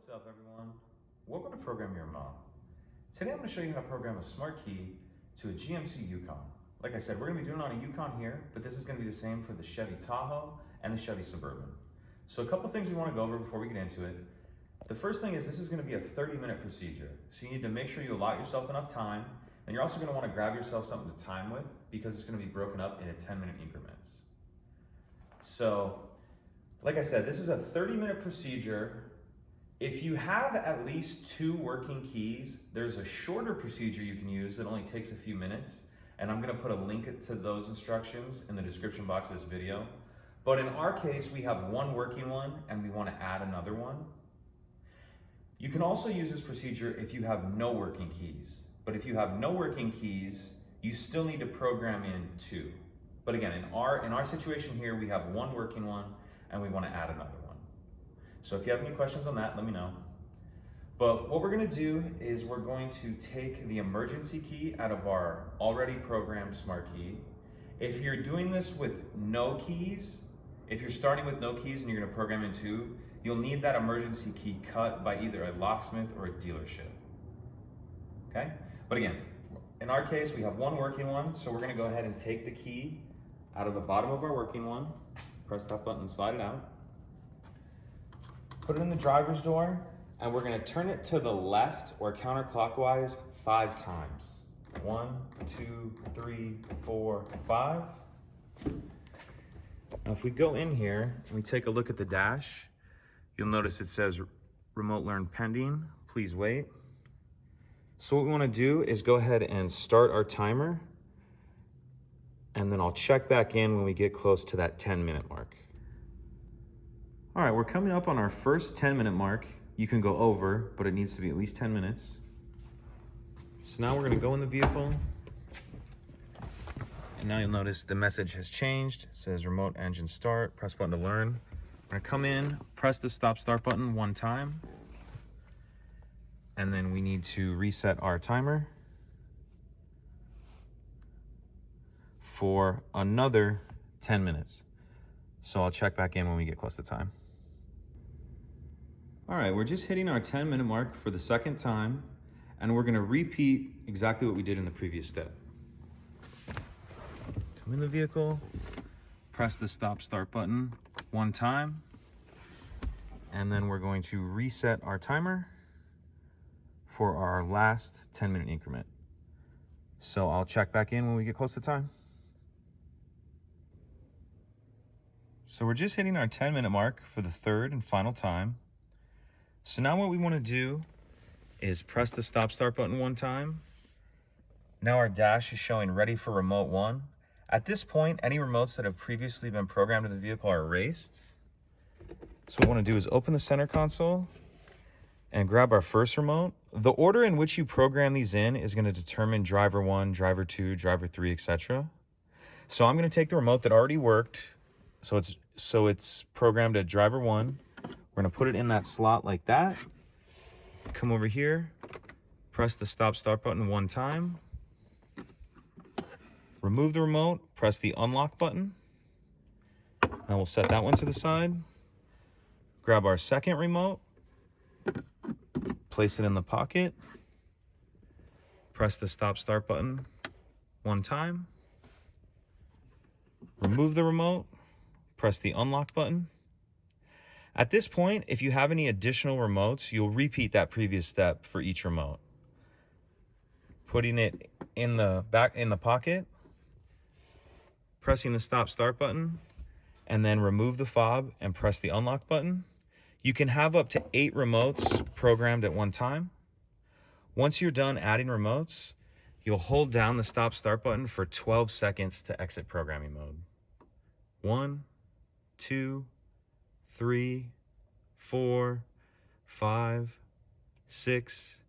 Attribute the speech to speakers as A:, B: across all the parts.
A: What's up, everyone? Welcome to Program Your Mom. Today I'm going to show you how to program a smart key to a GMC Yukon. Like I said, we're going to be doing it on a Yukon here, but this is going to be the same for the Chevy Tahoe and the Chevy Suburban. So a couple things we want to go over before we get into it. The first thing is this is going to be a 30-minute procedure. So you need to make sure you allot yourself enough time, and you're also going to want to grab yourself something to time with because it's going to be broken up into 10-minute increments. So, like I said, this is a 30-minute procedure. If you have at least 2 working keys, there's a shorter procedure you can use that only takes a few minutes, and I'm gonna put a link to those instructions in the description box of this video. But in our case, we have 1 working one and we wanna add another one. You can also use this procedure if you have no working keys. But if you have no working keys, you still need to program in 2. But again, in our situation here, we have 1 working one and we wanna add another one. So if you have any questions on that, let me know. But what we're gonna do is we're going to take the emergency key out of our already programmed smart key. If you're doing this with no keys, if you're starting with no keys and you're gonna program in 2, you'll need that emergency key cut by either a locksmith or a dealership, okay? But again, in our case, we have 1 working one, so we're gonna go ahead and take the key out of the bottom of our working one, press that button and slide it out. Put it in the driver's door, and we're gonna turn it to the left or counterclockwise 5 times. 1, 2, 3, 4, 5. Now if we go in here and we take a look at the dash, you'll notice it says remote learn pending, please wait. So what we wanna do is go ahead and start our timer, and then I'll check back in when we get close to that 10-minute mark. All right, we're coming up on our first 10-minute mark. You can go over, but it needs to be at least 10 minutes. So now we're gonna go in the vehicle. And now you'll notice the message has changed. It says remote engine start, press button to learn. We're gonna come in, press the stop start button 1 time. And then we need to reset our timer for another 10 minutes. So I'll check back in when we get close to time. All right, we're just hitting our 10-minute mark for the 2nd time, and we're gonna repeat exactly what we did in the previous step. Come in the vehicle, press the stop start button 1 time, and then we're going to reset our timer for our last 10-minute increment. So I'll check back in when we get close to time. So we're just hitting our 10-minute mark for the 3rd and final time. So now what we want to do is press the stop start button 1 time. Now our dash is showing ready for remote 1. At this point, any remotes that have previously been programmed to the vehicle are erased. So what we want to do is open the center console and grab our first remote. The order in which you program these in is going to determine driver 1, driver 2, driver 3, etc. So I'm going to take the remote that already worked. So it's programmed at driver 1. We're gonna put it in that slot like that. Come over here, press the stop start button 1 time. Remove the remote, press the unlock button. Now we'll set that one to the side. Grab our 2nd remote, place it in the pocket. Press the stop start button 1 time. Remove the remote, press the unlock button. At this point, if you have any additional remotes, you'll repeat that previous step for each remote. Putting it in the pocket, pressing the stop start button, and then remove the fob and press the unlock button. You can have up to 8 remotes programmed at 1 time. Once you're done adding remotes, you'll hold down the stop start button for 12 seconds to exit programming mode. 1, 2, 3, 4, 5, 6,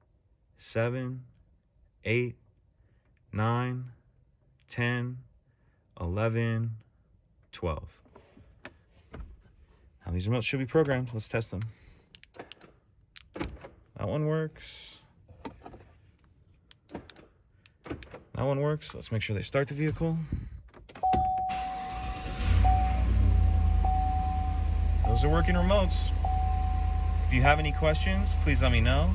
A: 7, 8, 9, 10, 11, 12. Now these remotes should be programmed. Let's test them. That one works. That one works. Let's make sure they start the vehicle. Those are working remotes. If you have any questions, please let me know.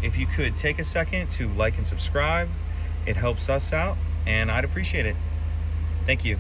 A: If you could take a second to like and subscribe, it helps us out, and I'd appreciate it. Thank you.